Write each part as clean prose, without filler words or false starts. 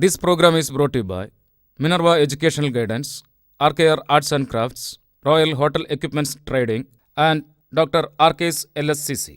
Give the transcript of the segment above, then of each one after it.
This program is brought to you by Minerva Educational Guidance, RKR Arts and Crafts, Royal Hotel Equipments Trading, and Dr. RK's LSCC.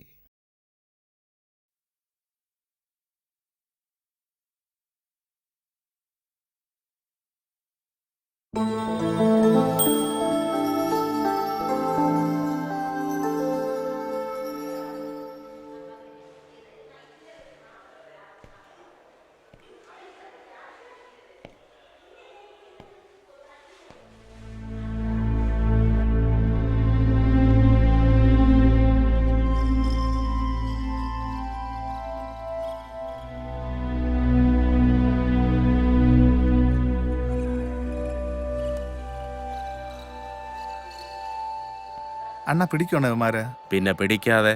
അണ്ണ പിടിക്കണോ ഇവന്മാരെ? പിന്നെ പിടിക്കാതെ.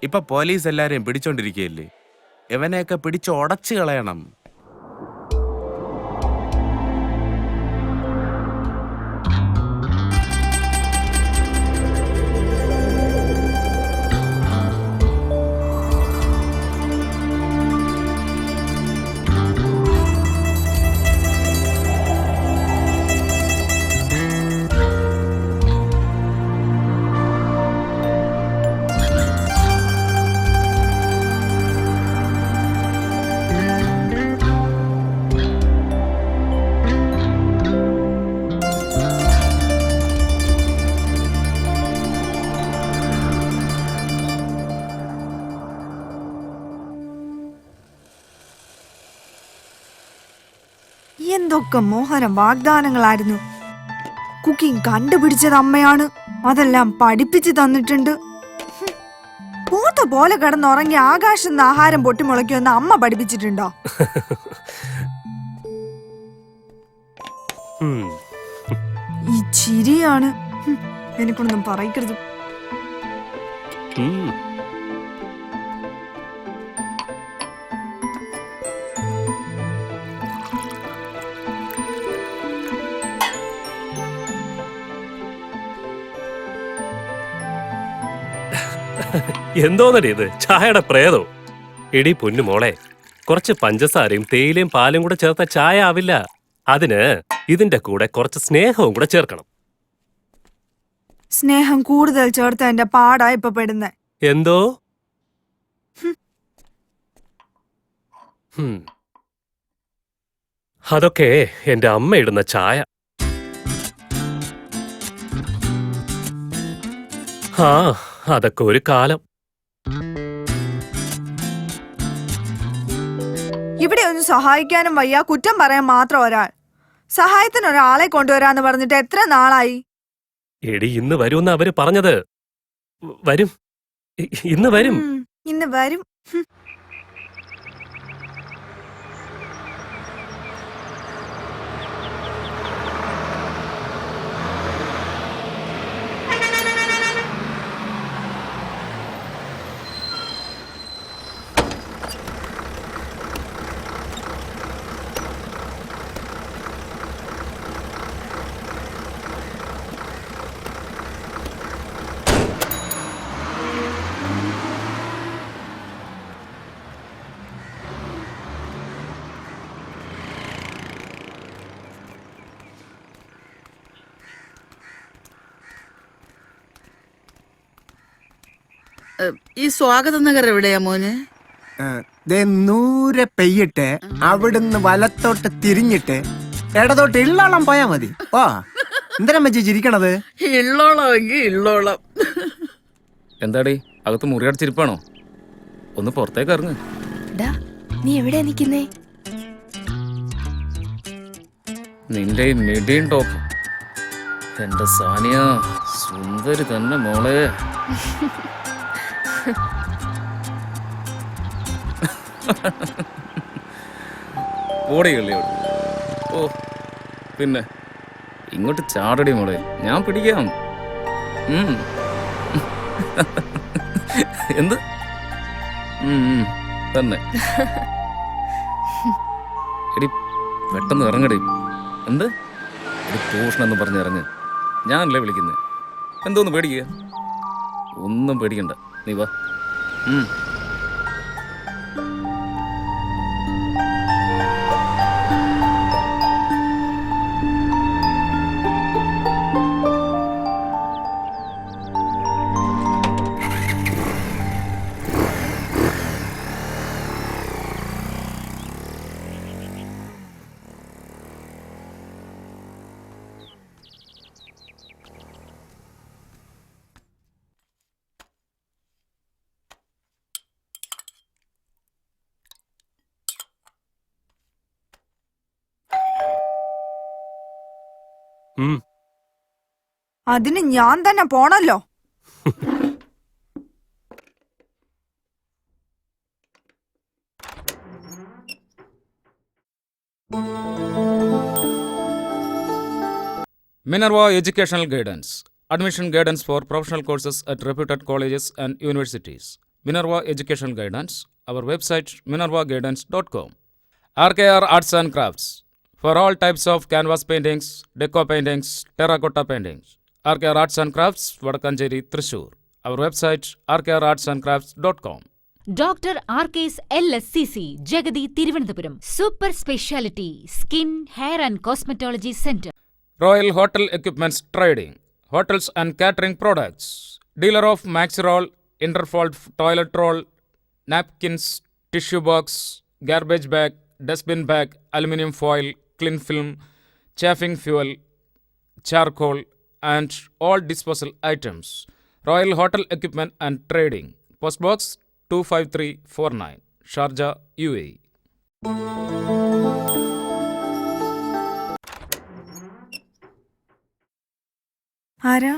ഇപ്പൊ police എല്ലാരെയും പിടിച്ചോണ്ടിരിക്കുകയല്ലേ. ഇവനെയൊക്കെ പിടിച്ച് ഉടച്ചു കളയണം. എന്തൊക്കെ മോഹന വാഗ്ദാനങ്ങളായിരുന്നു. കുക്കിംഗ് കണ്ടുപിടിച്ചത് അമ്മയാണ്, അതെല്ലാം പഠിപ്പിച്ചു തന്നിട്ടുണ്ട്. പോത്ത പോലെ കിടന്നുറങ്ങി ആകാശം നിന്ന് ആഹാരം പൊട്ടിമുളയ്ക്കുമെന്ന് അമ്മ പഠിപ്പിച്ചിട്ടുണ്ടോ? ഈ ചിരിയാണ് എനിക്കൊന്നും പറയരുത്. എന്തോന്നടി ഇത്, ചായയുടെ പ്രേതോ? എടി പൊന്നു മോളെ, കുറച്ച് പഞ്ചസാരയും തേയിലയും പാലും കൂടെ ചേർത്ത ചായ ആവില്ല. അതിന് ഇതിന്റെ കൂടെ കുറച്ച് സ്നേഹവും കൂടെ ചേർക്കണം. സ്നേഹം കൂടുതൽ ചേർത്ത എന്റെ പാടാ ഇപ്പൊ പെടുന്നേ. എന്തോ? അതൊക്കെ എന്റെ അമ്മ ഇടുന്ന ചായ. ആ, അതൊക്കെ ഒരു കാലം. ഇവിടെ ഒന്ന് സഹായിക്കാനും വയ്യ, കുറ്റം പറയാൻ മാത്രം ഒരാൾ. സഹായത്തിന് ഒരാളെ കൊണ്ടുവരാന്ന് പറഞ്ഞിട്ട് എത്ര നാളായി? എടി, ഇന്ന് വരുമെന്ന് അവര് പറഞ്ഞത്. വരും, ഇന്ന് വരും. ഇന്ന് വരും. ഈ സ്വാഗത നഗർ എവിടെയാ മോനെ? നൂരെ പെയ്യിട്ട് അവിടുന്ന് വലത്തോട്ട് തിരിഞ്ഞിട്ട് ഇടതോട്ട് ഇള്ളോളം പോയാ മതി. ഓ, എന്തിനാ ചിരിക്കണത്? ഇള്ളോളമെങ്കിൽ ഇള്ളോളം. എന്താടി, അകത്ത് മുറിയടച്ചിരിപ്പാണോ? ഒന്ന് പുറത്തേക്ക് ഇറങ്ങ്. നീ എവിടെയാ നിക്കുന്നേ? നിന്റെ ഈ മിഡിയും ടോപ്പ് എന്റെ സാനിയ സുന്ദരി തന്നെ മോളെ. ഓടിയല്ലേ? ഓ പിന്നെ ഇങ്ങോട്ട് ചാടടി മോളെ, ഞാൻ പിടിക്കാം. എന്ത് തന്നെ എടി, പെട്ടെന്ന് ഇറങ്ങടി. എന്ത് എടി, ട്യൂഷൻ എന്ന് പറഞ്ഞ് ഇറങ്ങ്. ഞാനല്ലേ വിളിക്കുന്നത്. എന്തോന്ന് പേടിക്കുക? ഒന്നും പേടിക്കണ്ട, നീ വാ. ഉം. അതിന് ഞാൻ തന്നെ പോണല്ലോ. Minerva Educational Guidance. Admission guidance for professional courses at reputed colleges and universities. Minerva Educational Guidance. Our website minervaguidance.com. RKR Arts and Crafts. For all types of canvas paintings, deco paintings, terracotta paintings. RKR Arts and Crafts, Vadakancheri, Thrissur. Our website rkrartsandcrafts.com. Doctor ആർക്കേസ് LSCC Jagathy Thiruvananthapuram super speciality skin hair and cosmetology centre. Royal Hotel Equipments Trading. Hotels and Catering Products. Dealer of Maxirol, Interfold Toilet Roll, Napkins, Tissue Box, Garbage Bag, Dustbin Bag, Aluminium Foil, Cling Film, Chafing Fuel, Charcoal, and all disposal items. Royal Hotel Equipment and Trading. Postbox 25349, Sharjah, UAE. ആരാ?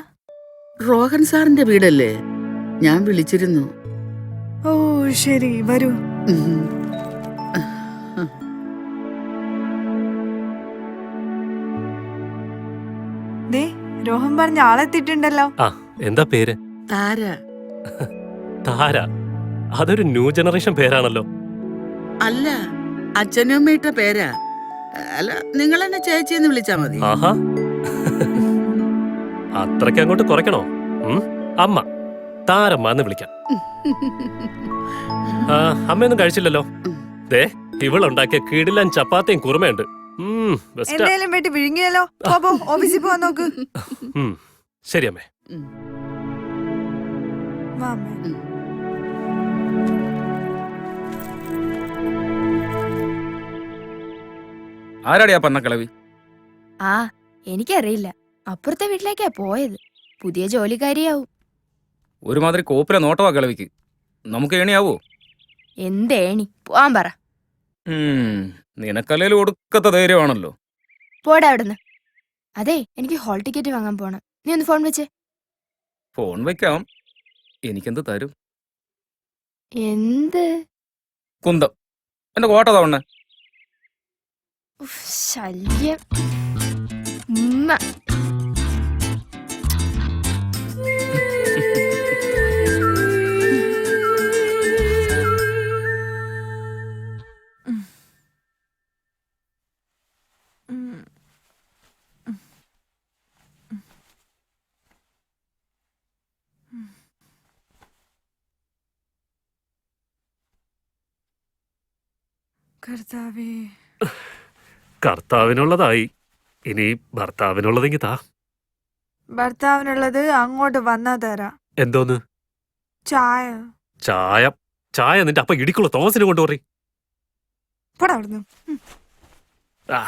റോഹൻ സാറിന്റെ വീടല്ലേ? ഞാൻ വിളിച്ചിരുന്നു. ഓ ശരി, വരൂ. ഉം. ദേ, രോഹൻ പറഞ്ഞ ആളെത്തിയിട്ടുണ്ടല്ലോ. ആ എന്താ പേര്? താര. താര. അതൊരു ന്യൂ ജനറേഷൻ പേരാണല്ലോ. അല്ല, അച്ഛനും അമ്മയിട്ട പേരാ. അല്ല, നിങ്ങൾ എന്നെ ചേച്ചിയെന്ന് വിളിച്ചാ മതി. ആഹാ, അത്രയ്ക്ക് അങ്ങോട്ട് കുറയ്ക്കണോ? അമ്മ താരമ്മ എന്ന് വിളിക്കാം. അമ്മയൊന്നും കഴിച്ചില്ലല്ലോ. ദേ, ഇവളുണ്ടാക്കിയ കിടിലൻ ചപ്പാത്തിയും കുറുമയുണ്ട്. എന്തായാലും വേണ്ടി വിഴുങ്ങിയല്ലോ. ഓഫീസിൽ പോവാൻ നോക്ക്. ശരി അമ്മേ. വാ അമ്മേ. ആരാടിയാ പന്നക്കിളവി? ആ എനിക്കറിയില്ല, അപ്പുറത്തെ വീട്ടിലേക്കാ പോയത്. പുതിയ ജോലിക്കാരിയാവും. ഒരുമാതിരി കോപ്പിലെ നോട്ടവാ കിളവിക്ക്. നമുക്ക് ഏണിയാവോ? എന്തേണി പോവാൻ പറ. നിനക്കല്ലേലും ഒടുക്കത്തെ ധൈര്യമാണല്ലോ. പോടാ അവിടുന്ന്. അതെ, എനിക്ക് ഹോൾ ടിക്കറ്റ് വാങ്ങാൻ പോണം. നീ ഒന്ന് ഫോൺ വെച്ചേ. ഫോൺ വെക്കാം. എനിക്കെന്ത് തരും? എന്ത്? കുന്തം. എന്റെ കോട്ട തവണ. ശല്യം. ഉമ്മ. കർത്താവേ. കർത്താവിനുള്ളതായി. ഇനി ഭർത്താവിനുള്ളതെങ്കിൽ താ. ഭർത്താവിനുള്ളത് അങ്ങോട്ട് വന്നാ തരാ. എന്തോന്ന്? ചായ. ചായ? ചായ നിന്റെ അപ്പ ഇടിക്കുള്ള തോമസിന് കൊണ്ടുപോറി. പോടാ അവിടുന്ന്. ആ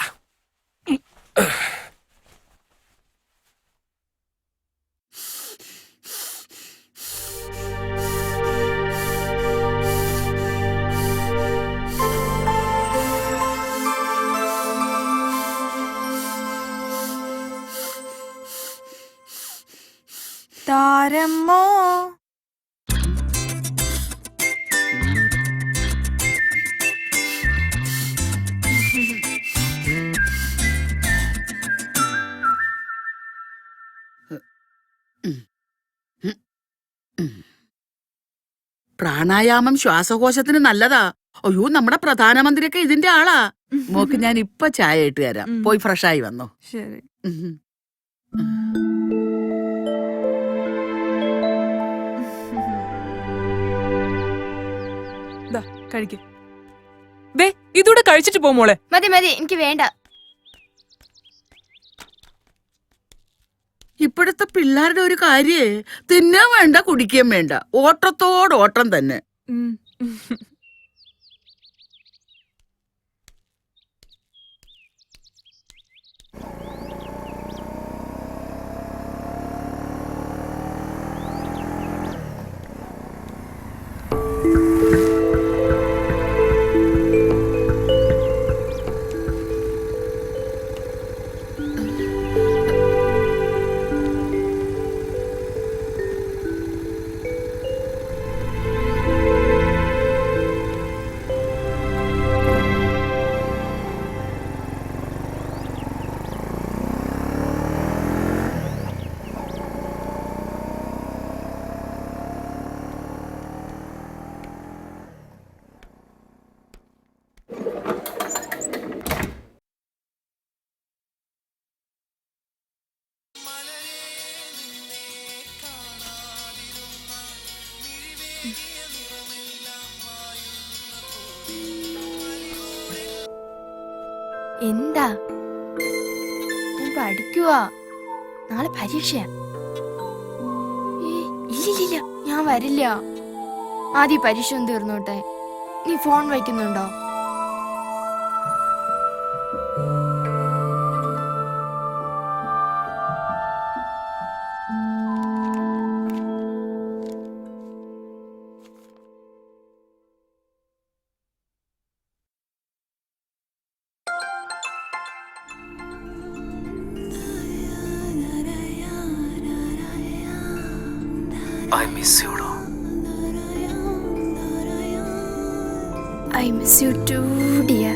താരമ്മോ. പ്രാണായാമം ശ്വാസകോശത്തിന് നല്ലതാ. അയ്യോ, നമ്മുടെ പ്രധാനമന്ത്രിയൊക്കെ ഇതിന്റെ ആളാ. മോക്ക് ഞാൻ ഇപ്പൊ ചായ ഇട്ട് തരാം. പോയി ഫ്രഷായി വന്നോ. ശരി. കഴിക്ക്. ദേ, ഇതൂടെ കഴിച്ചിട്ട് പോ മോളെ. മതി മതി, എനിക്ക് വേണ്ട. ഇപ്പോഴത്തെ പിള്ളേരുടെ ഒരു കാര്യേ, തിന്നാൻ വേണ്ട കുടിക്കാൻ വേണ്ട, ഓട്ടത്തോടോട്ടം തന്നെ. എന്താ? ഞാൻ പഠിക്കുവാ. നാളെ പരീക്ഷയാ. ഇല്ലില്ല, ഞാൻ വരില്ല. ആദ്യം പരീക്ഷ ഒന്ന് തീർന്നോട്ടെ. നീ phone വയ്ക്കുന്നുണ്ടോ? I miss you. I miss you too, dear.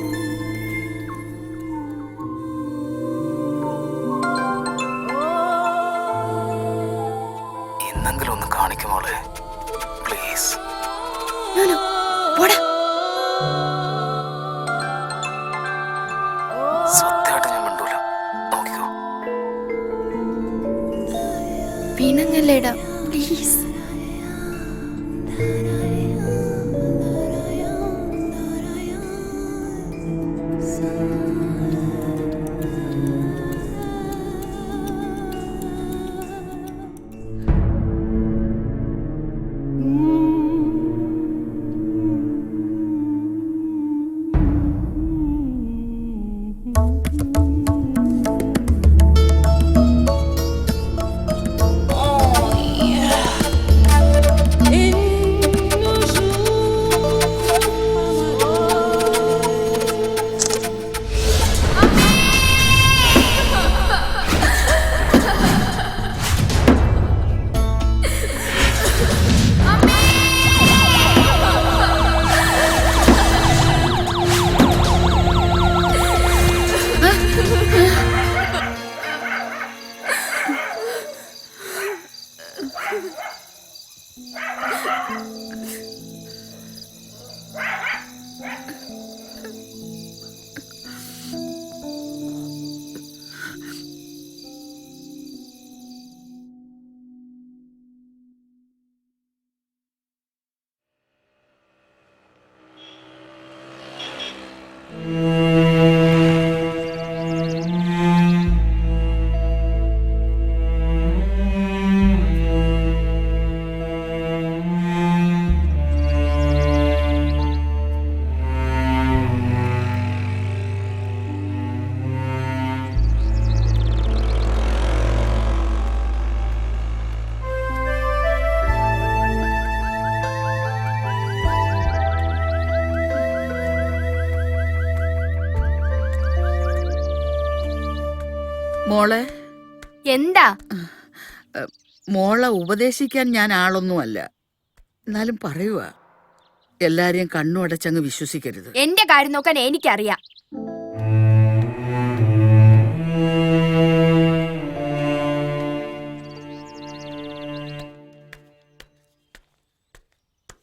ഇന്നെങ്കിലും ഒന്ന് കാണിക്കുമോളെ, പ്ലീസ്. No, പോടാ. സത്യമായിട്ട് ഞാൻ മിണ്ടൂല, നോക്കിക്കോ. പിണങ്ങല്ലേടാ, പ്ലീസ്. മോളെ, എന്താ? മോളെ ഉപദേശിക്കാൻ ഞാൻ ആളൊന്നുമല്ല. എന്നാലും പറയുക, എല്ലാരെയും കണ്ണു അടച്ചങ്ങ് വിശ്വസിക്കരുത്. എന്റെ കാര്യം നോക്കാൻ എനിക്കറിയാം.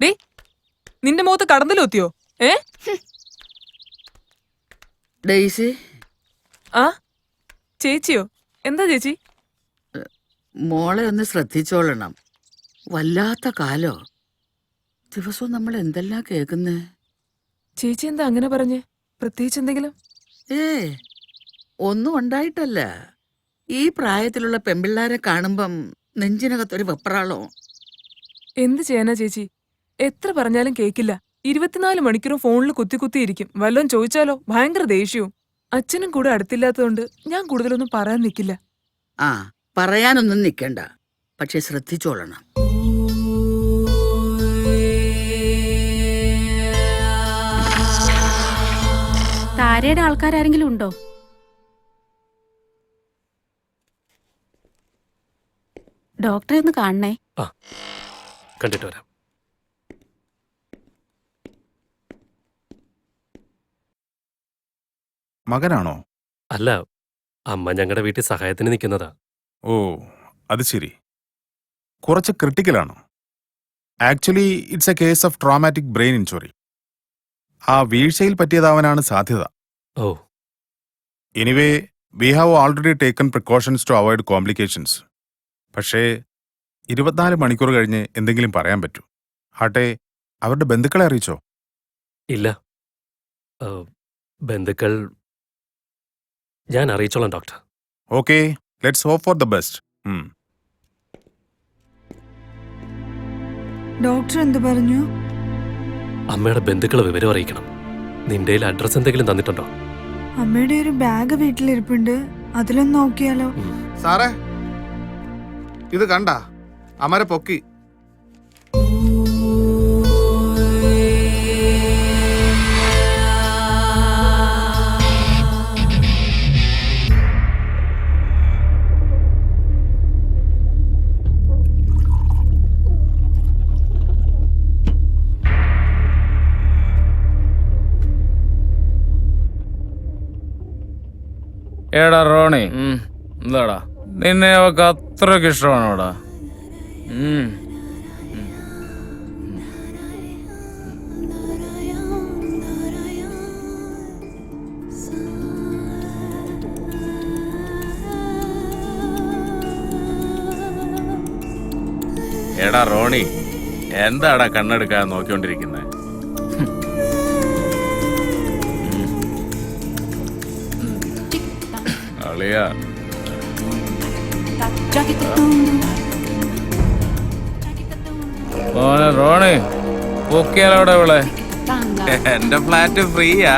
ഡേ, നിന്റെ മുഖത്ത് കടന്തലൂത്തിയോ? ഡെയ്സി. ആ ചേച്ചിയോ? എന്താ ചേച്ചി? മോളെ ഒന്ന് ശ്രദ്ധിച്ചോളണം. വല്ലാത്ത കാലോ. ദിവസവും നമ്മൾ എന്തെല്ലാം കേൾക്കുന്നേ. ചേച്ചി എന്താ അങ്ങനെ പറഞ്ഞേ? പ്രത്യേകിച്ച് എന്തെങ്കിലും? ഒന്നും ഉണ്ടായിട്ടല്ല. ഈ പ്രായത്തിലുള്ള പെമ്പിള്ളാരെ കാണുമ്പം നെഞ്ചിനകത്തൊരു വെപ്രാളോ. എന്ത് ചെയ്യാനാ ചേച്ചി? എത്ര പറഞ്ഞാലും കേക്കില്ല. 24 മണിക്കൂറും ഫോണിൽ കുത്തിയിരിക്കും. വല്ലോം ചോദിച്ചാലോ ഭയങ്കര ദേഷ്യവും. അച്ഛനും കൂടെ അടുത്തില്ലാത്തതുകൊണ്ട് ഞാൻ കൂടുതലൊന്നും പറയാൻ നിൽക്കില്ല. ആ, പറയാനൊന്നും നിൽക്കണ്ട. പക്ഷെ ശ്രദ്ധിച്ചോളണം. താരയുടെ ആൾക്കാരെങ്കിലും ഉണ്ടോ? ഡോക്ടറെ ഒന്ന് കാണണേ. കണ്ടിട്ട് വരാം. മകനാണോ? അല്ല, അമ്മ ഞങ്ങളുടെ വീട്ടിൽ സഹായത്തിന് നിൽക്കുന്നതാ. ഓ, അത് ശരി. കുറച്ച് ക്രിട്ടിക്കലാണോ? Actually it's a case of traumatic brain injury. ആ വീഴ്ചയിൽ പറ്റിയതാവാനാണ് സാധ്യത. ഓ. Anyway, we have already taken precautions to avoid complications. പക്ഷേ 24 മണിക്കൂർ കഴിഞ്ഞ് എന്തെങ്കിലും പറയാൻ പറ്റൂ. ആട്ടെ, അവരുടെ ബന്ധുക്കളെ അറിയിച്ചോ? ഇല്ല. ബന്ധുക്കൾ ഞാൻ അറിയിച്ചോളാം doctor. Okay, let's hope for the best. Doctor എന്ത് പറഞ്ഞു? അമ്മയുടെ ബന്ധുക്കളെ വിവരം അറിയിക്കണം. നിന്റെ അഡ്രസ് എന്തെങ്കിലും തന്നിട്ടുണ്ടോ? അമ്മയുടെ ഒരു ബാഗ് വീട്ടിലിരിപ്പുണ്ട്, അതിലൊന്ന് നോക്കിയാലോ? സാറേ, ഇത് കണ്ട അമര പൊക്കി. എടാ റോണി, എന്താടാ നിന്നെ അവക്ക് അത്രക്ക് ഇഷ്ടമാണോടാ? എടാ റോണി, എന്താടാ കണ്ണെടുക്കാൻ നോക്കിക്കൊണ്ടിരിക്കുന്നത്? അളിയാ, മോനെ റോണി, പൊക്കിയാലോടെ ഇവിടെ. എന്റെ ഫ്ലാറ്റ് ഫ്രീയാ.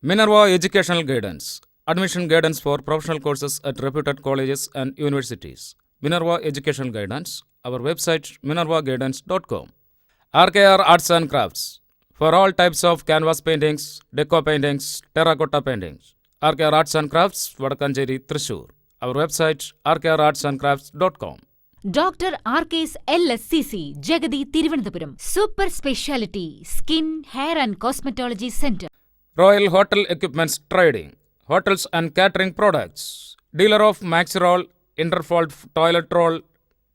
Minerva Educational Guidance. Admission guidance for professional courses at reputed colleges and universities. Minerva Educational Guidance. Our website minervaguidance.com. RKR Arts and Crafts. For all types of canvas paintings, deco paintings, terracotta paintings. RKR Arts and Crafts, Vadakanjeri, Thrissur. Our website rkrartsandcrafts.com. Doctor ആർക്കേസ് LSCC Jagathy Thiruvananthapuram. Super speciality skin, hair and cosmetology centre. Royal Hotel Equipments Trading. Hotels and Catering Products. Dealer of Maxirol, Interfold Toilet Roll,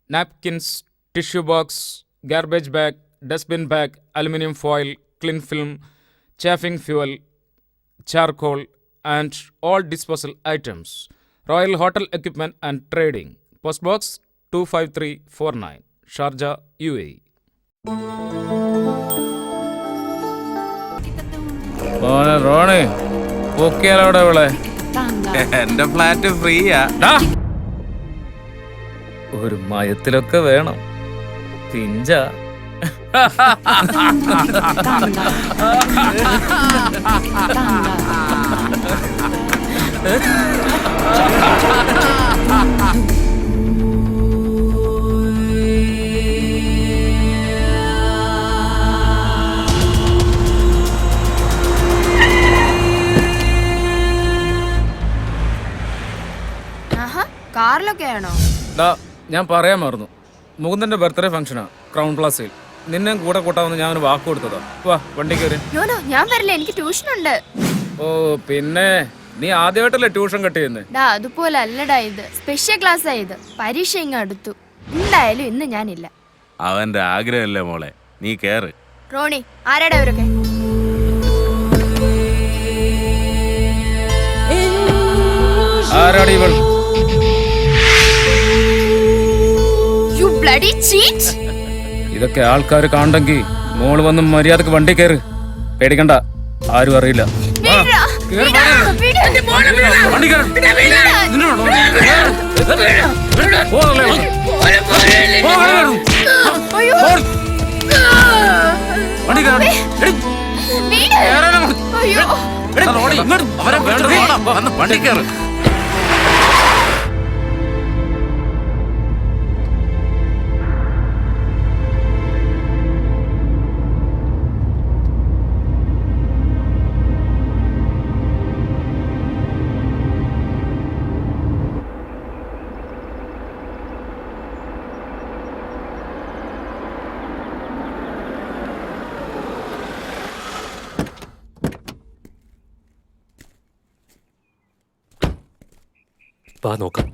Napkins, Tissue Box, Garbage Bag, Dustbin Bag, Aluminium Foil, Cling Film, Chafing Fuel, Charcoal, and all disposal items. Royal Hotel Equipment and Trading. Postbox 25349, Sharjah, UAE. മോനെ റോണി, പൊക്കിയാലോടെ ഇവിടെ. എന്റെ flat ഫ്രീയാ. ഒരു മയത്തിലൊക്കെ വേണം. പിഞ്ച കാറിലൊക്കെയാണോ? ഞാൻ പറയാൻ മറന്നു. മുകുന്ദന്റെ birthday ഫംഗ്ഷനാ crown പ്ലാസയിൽ. നിന്നെ കൂടെ കൂട്ടാമെന്ന് ഞാൻ ഒരു വാക്ക് കൊടുത്തതാ. വാ വണ്ടി കയറി. ഞാൻ വരില്ല, എനിക്ക് ട്യൂഷൻ ഉണ്ട്. ഓ പിന്നെ നീ ആദ്യമായിട്ടല്ലേ ട്യൂഷൻ കട്ട് ചെയ്യുന്നേ? അതുപോലെ അല്ലടാ, ഇത് സ്പെഷ്യൽ ക്ലാസ് ആയത്. പരീക്ഷ ഇങ്ങ് അടുത്തു. എന്തായാലും ഇന്ന് ഞാനില്ല. അവന്റെ ആഗ്രഹമല്ലേ മോളെ, നീ കേറ്. റോണി, ആരാടാ അവരൊക്കെ? ആരാടി ഇവൾ? ഇതൊക്കെ ആൾക്കാർ കാണണ്ടെങ്കിൽ മോള് വന്ന് മര്യാദക്ക് വണ്ടി കയറ്. പേടിക്കണ്ട, ആരും അറിയില്ല. വണ്ടി കയറ്. വാ നോക്കാം.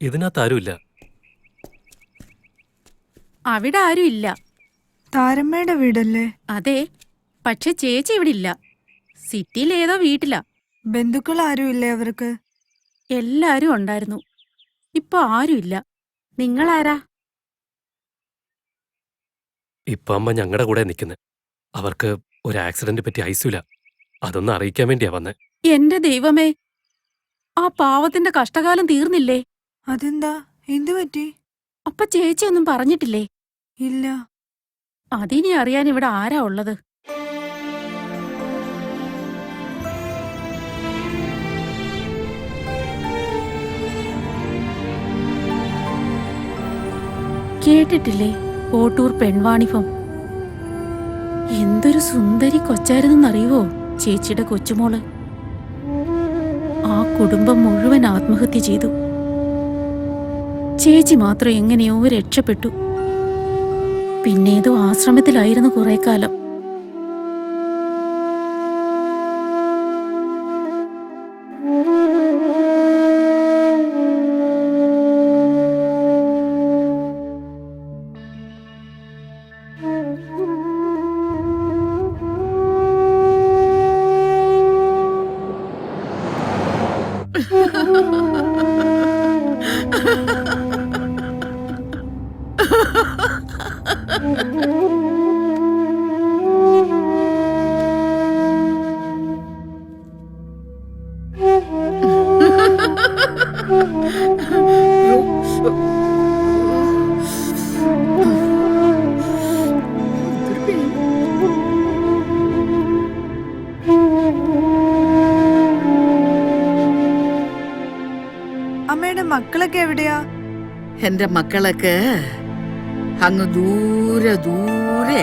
ഇതിനകത്ത് ആരുമില്ല. അവിടെ ആരും ഇല്ല. താരമ്മയുടെ വീടല്ലേ? അതെ, പക്ഷെ ചേച്ചി ഇവിടെ ഇല്ല. സിറ്റിയിൽ ഏതോ വീട്ടിലാ. ബന്ധുക്കൾ ആരും ഇല്ലേ അവർക്ക്? എല്ലാരും ഉണ്ടായിരുന്നു. ഇപ്പൊ ആരുമില്ല. നിങ്ങളാരാ? ഇപ്പൊ അമ്മ ഞങ്ങളുടെ കൂടെ നിൽക്കുന്നത്. അവർക്ക് ഒരു ആക്സിഡന്റ് പറ്റി ഐസിയുല. അതൊന്ന് അറിയിക്കാൻ വേണ്ടിയാ വന്നേ. എന്റെ ദൈവമേ, ആ പാവത്തിന്റെ കഷ്ടകാലം തീർന്നില്ലേ? അതെന്താ? എന്തു പറ്റി? അപ്പൊ ചേച്ചി ഒന്നും പറഞ്ഞിട്ടില്ലേ? ഇല്ല. അതിനി അറിയാൻ ഇവിടെ ആരാ ഉള്ളത്? കേട്ടിട്ടില്ലേ ഓട്ടൂർ പെൺവാണിഭം? എന്തൊരു സുന്ദരി കൊച്ചായിരുന്നെന്നറിയുവോ ചേച്ചിയുടെ കൊച്ചുമോള്? ആ കുടുംബം മുഴുവൻ ആത്മഹത്യ ചെയ്തു. ചേച്ചി മാത്രം എങ്ങനെയോ രക്ഷപ്പെട്ടു. പിന്നേതോ ആശ്രമത്തിലായിരുന്നു കുറെ കാലം. അമ്മയുടെ മക്കളൊക്കെ എവിടെയാ? എന്റെ മക്കളൊക്കെ അങ്ങ് ദൂരെ ദൂരെ.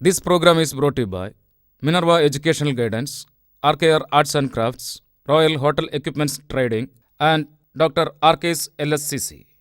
This program is brought to you by Minerva Educational Guidance, RKR Arts and Crafts, Royal Hotel Equipments Trading, and Dr. RK's LSCC.